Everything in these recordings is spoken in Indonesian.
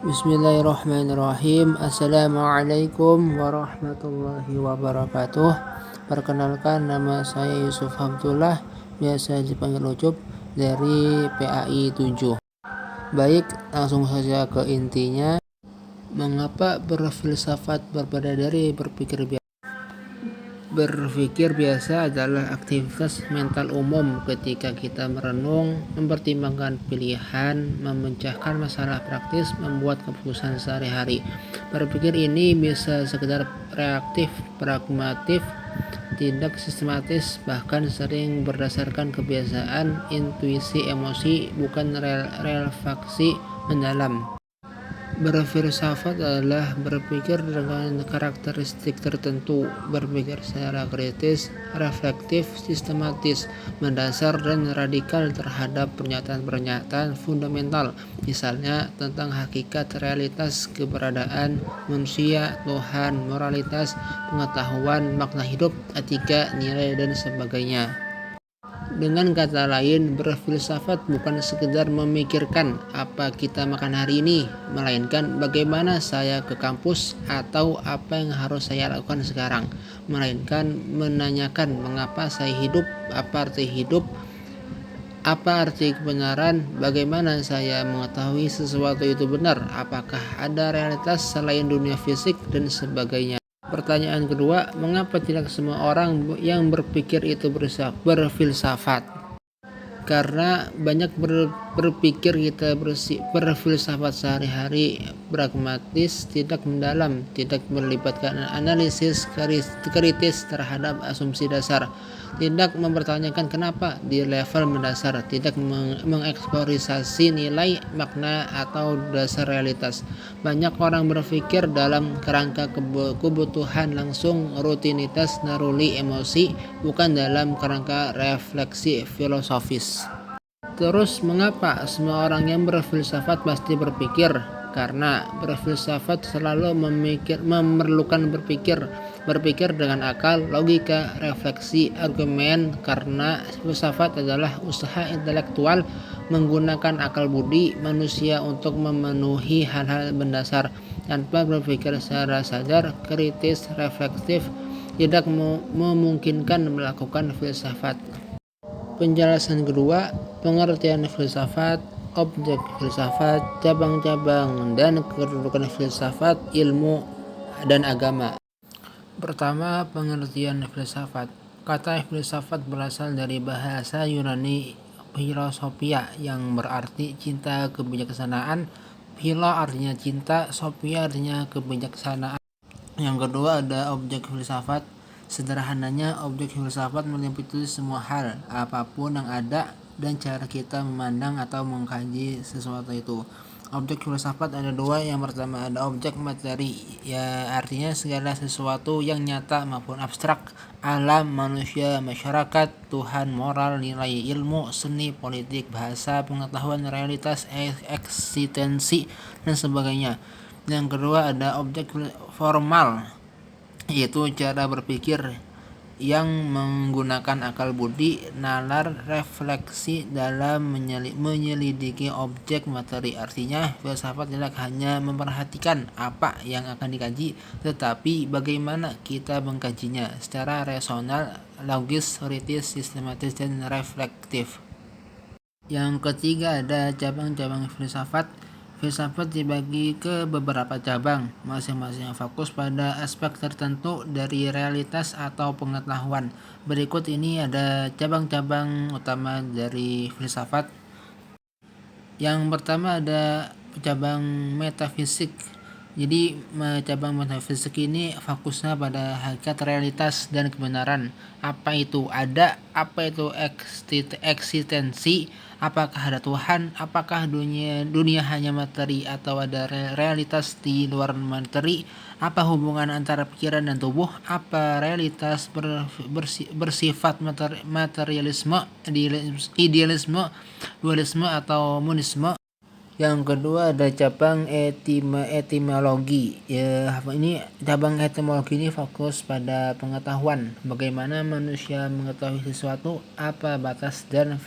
Bismillahirrahmanirrahim. Assalamualaikum warahmatullahi wabarakatuh. Perkenalkan, nama saya Yusuf Hamdullah, biasa dipanggil Ucup, dari PAI 7. Baik, langsung saja ke intinya. Mengapa berfilsafat berbeda dari berpikir biasa? Berpikir biasa adalah aktivitas mental umum ketika kita merenung, mempertimbangkan pilihan, memecahkan masalah praktis, membuat keputusan sehari-hari. Berpikir ini bisa sekedar reaktif, pragmatif, tidak sistematis, bahkan sering berdasarkan kebiasaan, intuisi, emosi, bukan refleksi mendalam. Berfilsafat adalah berpikir dengan karakteristik tertentu, berpikir secara kritis, reflektif, sistematis, mendasar, dan radikal terhadap pernyataan-pernyataan fundamental, misalnya tentang hakikat, realitas, keberadaan manusia, Tuhan, moralitas, pengetahuan, makna hidup, etika, nilai, dan sebagainya. Dengan kata lain, berfilsafat bukan sekedar memikirkan apa kita makan hari ini, melainkan bagaimana saya ke kampus atau apa yang harus saya lakukan sekarang, melainkan menanyakan mengapa saya hidup, apa arti kebenaran, bagaimana saya mengetahui sesuatu itu benar, apakah ada realitas selain dunia fisik, dan sebagainya. Pertanyaan kedua, mengapa tidak semua orang yang berpikir itu berfilsafat? Karena banyak berpikir kita berfilsafat sehari-hari, pragmatis, tidak mendalam, tidak melibatkan analisis kritis terhadap asumsi dasar, tidak mempertanyakan kenapa di level mendasar, tidak mengeksplorasi nilai, makna, atau dasar realitas. Banyak orang berpikir dalam kerangka kebutuhan langsung, rutinitas, naluri emosi, bukan dalam kerangka refleksi filosofis. Terus mengapa semua orang yang berfilsafat pasti berpikir? Karena berfilsafat selalu memerlukan berpikir dengan akal, logika, refleksi, argumen, karena filsafat adalah usaha intelektual menggunakan akal budi manusia untuk memenuhi hal-hal mendasar. Tanpa berpikir secara sadar, kritis, reflektif, tidak memungkinkan melakukan filsafat. Penjelasan kedua, pengertian filsafat, objek filsafat, cabang-cabang, dan kedudukan filsafat, ilmu, dan agama. Pertama, pengertian filsafat. Kata filsafat berasal dari bahasa Yunani philosophia yang berarti cinta kebijaksanaan. Philo artinya cinta, sophia artinya kebijaksanaan. Yang kedua ada objek filsafat. Sederhananya, objek filsafat meliputi semua hal, apapun yang ada, dan cara kita memandang atau mengkaji sesuatu itu. Objek filsafat ada dua. Yang pertama ada objek materi, ya artinya segala sesuatu yang nyata maupun abstrak, alam, manusia, masyarakat, Tuhan, moral, nilai, ilmu, seni, politik, bahasa, pengetahuan, realitas, eksistensi, dan sebagainya. Yang kedua ada objek formal, yaitu cara berpikir yang menggunakan akal budi, nalar, refleksi dalam menyelidiki objek materi. Artinya, filsafat tidak hanya memperhatikan apa yang akan dikaji, tetapi bagaimana kita mengkajinya secara rasional, logis, kritis, sistematis, dan reflektif. Yang ketiga ada cabang-cabang filsafat. Filsafat dibagi ke beberapa cabang, masing-masing fokus pada aspek tertentu dari realitas atau pengetahuan. Berikut ini ada cabang-cabang utama dari filsafat. Yang pertama ada cabang metafisik. Jadi cabang metafisik ini fokusnya pada hakikat, realitas, dan kebenaran. Apa itu ada? Apa itu eksistensi? Apakah ada Tuhan? Apakah dunia hanya materi atau ada realitas di luar materi? Apa hubungan antara pikiran dan tubuh? Apa realitas bersifat materialisme, idealisme, dualisme, atau monisme? Yang kedua ada cabang etimologi. Ini cabang etimologi ini fokus pada pengetahuan, bagaimana manusia mengetahui sesuatu, apa batas dan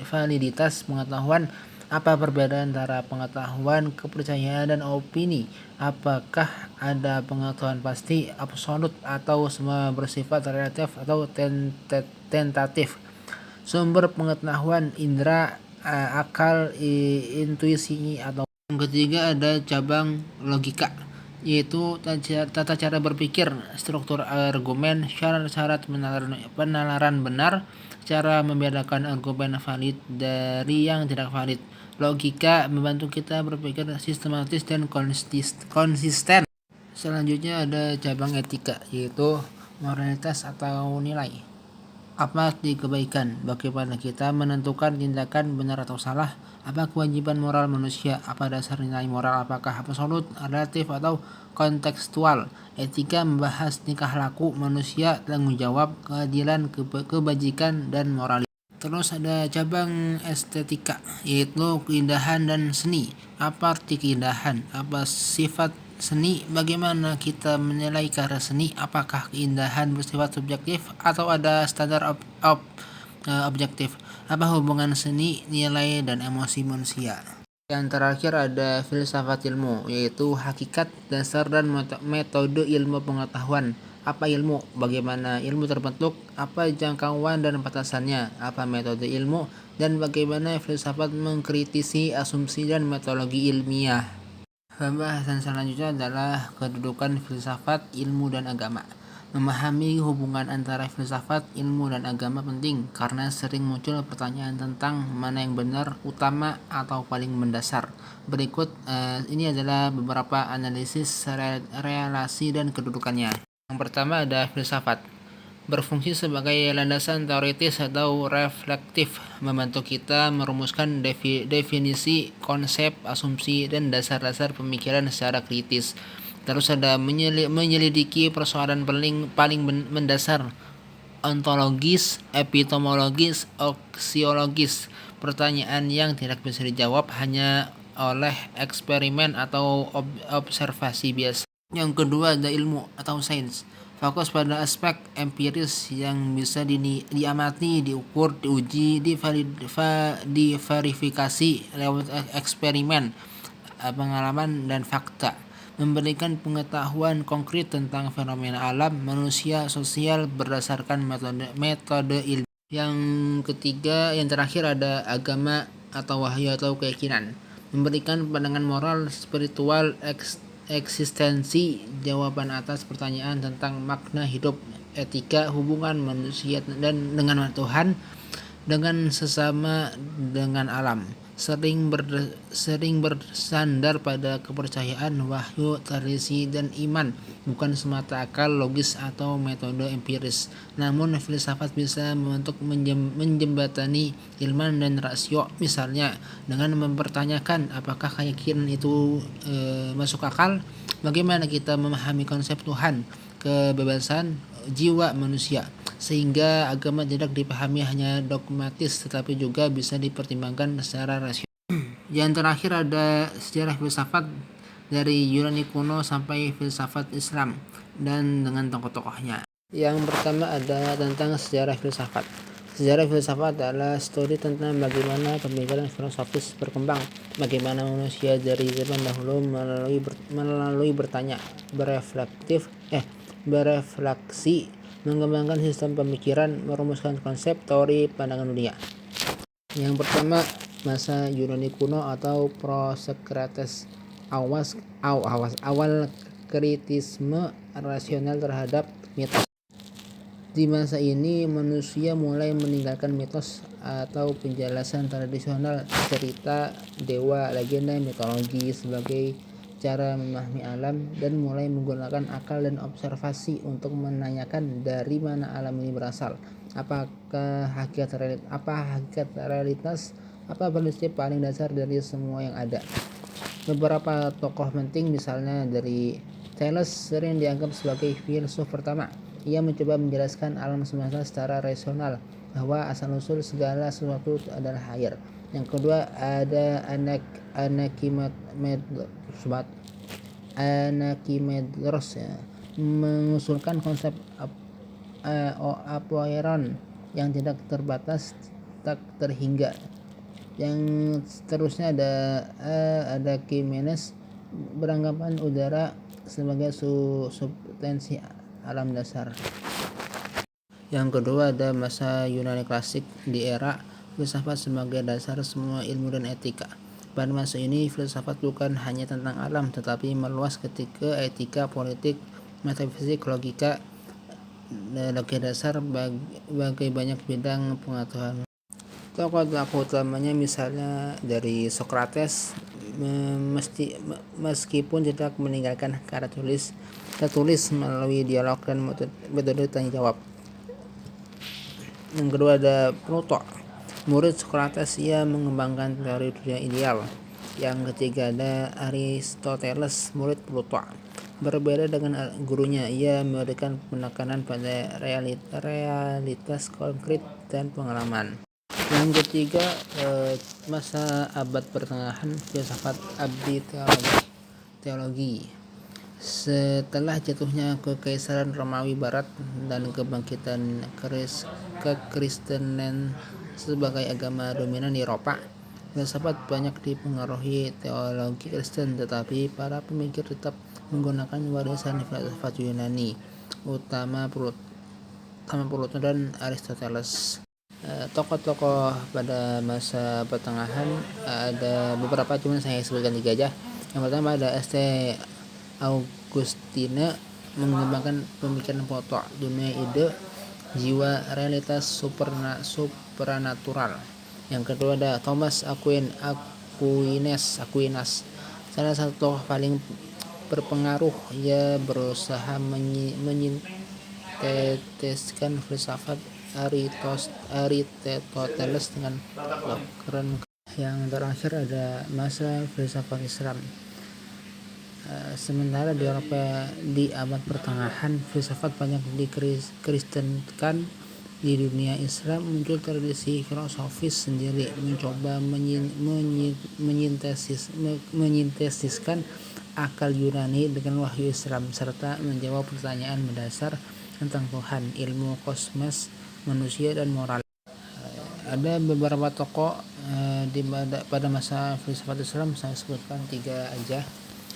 validitas pengetahuan, Apa perbedaan antara pengetahuan, kepercayaan, dan opini? Apakah ada pengetahuan pasti, absolut, atau semua bersifat relatif atau tentatif? Sumber pengetahuan indera, akal, intuisi, atau yang ketiga ada cabang logika, yaitu tata cara berpikir, struktur argumen, syarat-syarat penalaran benar, cara membedakan argumen valid dari yang tidak valid. Logika membantu kita berpikir sistematis dan konsisten. Selanjutnya ada cabang etika, yaitu moralitas atau nilai. Apa arti kebaikan? Bagaimana kita menentukan tindakan benar atau salah? Apa kewajiban moral manusia? Apa dasar nilai moral? Apakah absolut, relatif, atau kontekstual? Etika membahas tingkah laku manusia, tanggung jawab, keadilan, kebajikan, dan moralitas. Terus ada cabang estetika, yaitu keindahan dan seni. Apa arti keindahan? Apa sifat seni? Bagaimana kita menilai karya seni? Apakah keindahan bersifat subjektif atau ada standar objektif? Apa hubungan seni, nilai, dan emosi manusia? Yang terakhir ada filsafat ilmu, yaitu hakikat, dasar, dan metode ilmu pengetahuan. Apa ilmu? Bagaimana ilmu terbentuk? Apa jangkauan dan batasannya? Apa metode ilmu? Dan bagaimana filsafat mengkritisi asumsi dan metodologi ilmiah? Pembahasan selanjutnya adalah kedudukan filsafat, ilmu, dan agama. Memahami hubungan antara filsafat, ilmu, dan agama penting karena sering muncul pertanyaan tentang mana yang benar, utama, atau paling mendasar. Berikut ini adalah beberapa analisis relasi dan kedudukannya. Yang pertama ada filsafat. Berfungsi sebagai landasan teoritis atau reflektif, membantu kita merumuskan definisi, konsep, asumsi, dan dasar-dasar pemikiran secara kritis. Terus ada menyelidiki persoalan paling mendasar, ontologis, epistemologis, aksiologis, pertanyaan yang tidak bisa dijawab hanya oleh eksperimen atau observasi biasa. Yang kedua ada ilmu atau sains. Fokus pada aspek empiris yang bisa diamati, diukur, diuji, diverifikasi lewat eksperimen, pengalaman, dan fakta. Memberikan pengetahuan konkret tentang fenomena alam, manusia, sosial berdasarkan metode ilmu. Yang ketiga, yang terakhir ada agama atau wahyu atau keyakinan. Memberikan pandangan moral, spiritual, eksistensi, jawaban atas pertanyaan tentang makna hidup, etika, hubungan manusia dan dengan Tuhan, dengan sesama, dengan alam. Sering bersandar pada kepercayaan, wahyu, tradisi, dan iman, bukan semata akal logis atau metode empiris. Namun filsafat bisa membentuk menjembatani ilmu dan rasio, misalnya dengan mempertanyakan apakah keyakinan itu masuk akal, bagaimana kita memahami konsep Tuhan, kebebasan jiwa manusia, sehingga agama tidak dipahami hanya dogmatis tetapi juga bisa dipertimbangkan secara rasional. Yang terakhir ada sejarah filsafat dari Yunani kuno sampai filsafat Islam dan dengan tokoh-tokohnya. Yang pertama ada tentang sejarah filsafat. Sejarah filsafat adalah studi tentang bagaimana pemikiran filosofis berkembang, bagaimana manusia dari zaman dahulu melalui bertanya, berefleksi, mengembangkan sistem pemikiran, merumuskan konsep, teori, pandangan dunia. Yang pertama, masa Yunani kuno atau Prosokrates, awal kritisme rasional terhadap mitos. Di masa ini manusia mulai meninggalkan mitos atau penjelasan tradisional, cerita, dewa, legenda, mitologi sebagai cara memahami alam dan mulai menggunakan akal dan observasi untuk menanyakan dari mana alam ini berasal, apa hakikat realitas, apa prinsip paling dasar dari semua yang ada. Beberapa tokoh penting misalnya dari Thales sering dianggap sebagai filsuf pertama. Ia mencoba menjelaskan alam semesta secara rasional, bahwa asal-usul segala sesuatu adalah air. Yang kedua ada Anaximandros mengusulkan konsep apoiron yang tidak terbatas, tak terhingga. Yang seterusnya ada Kimenes beranggapan udara sebagai substansi alam dasar. Yang kedua ada masa Yunani klasik di era filsafat sebagai dasar semua ilmu dan etika. Pada masa ini filsafat bukan hanya tentang alam tetapi meluas ketika etika, politik, metafisik, logika dasar bagi banyak bidang pengetahuan. Tokoh-tokoh utamanya misalnya dari Socrates, meskipun tidak meninggalkan karya tertulis melalui dialog dan metode tanya jawab. Yang kedua ada Plato, murid Socrates, ia mengembangkan teori dunia ideal. Yang ketiga ada Aristoteles, murid Plato. Berbeda dengan gurunya, ia memberikan penekanan pada realitas konkret dan pengalaman. Yang ketiga, masa abad pertengahan, filsafat abdi teologi. Setelah jatuhnya kekaisaran Romawi Barat dan kebangkitan kekristenan sebagai agama dominan di Eropa, filsafat banyak dipengaruhi teologi Kristen, tetapi para pemikir tetap menggunakan warisan filsafat Yunani, utama Plato dan Aristoteles. Tokoh-tokoh pada masa pertengahan ada beberapa, cuman saya sebutkan 3 aja. Yang pertama ada St. Augustine, mengembangkan pemikiran Plato, dunia ide, jiwa, realitas supranatural. Yang kedua ada Thomas Aquinas, salah satu tokoh paling berpengaruh. Ia berusaha menyintetiskan filsafat Aristoteles dengan keren. Yang terakhir ada masa filsafat Islam. Sementara di Eropa di abad pertengahan filsafat banyak dikristenkan, di dunia Islam muncul tradisi filosofis sendiri mencoba menyintesiskan akal Yunani dengan wahyu Islam serta menjawab pertanyaan mendasar tentang Tuhan, ilmu kosmos, manusia, dan moral. Ada beberapa tokoh pada masa filsafat Islam, saya sebutkan 3 aja.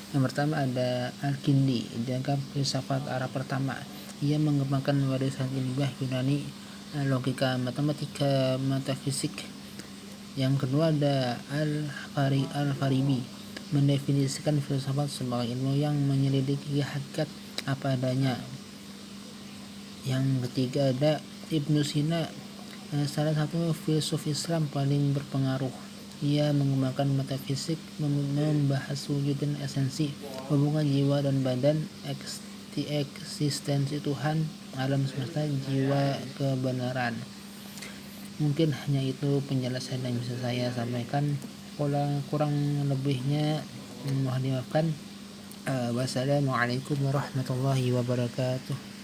Yang pertama ada Al-Kindi, dianggap filsafat Arab pertama. Ia mengembangkan warisan ilmiah Yunani, logika, matematika, metafisik. Yang kedua ada Al-Farabi, mendefinisikan filsafat sebagai ilmu yang menyelidiki hakikat apa adanya. Yang ketiga ada Ibnu Sina, salah satu filsuf Islam paling berpengaruh. Ia mengembangkan metafisik, membahas wujud dan esensi, hubungan jiwa dan badan, eksistensi Tuhan, alam semesta, jiwa, kebenaran. Mungkin hanya itu penjelasan yang bisa saya sampaikan. Kurang lebihnya mohon dimaafkan. Wassalamualaikum warahmatullahi wabarakatuh.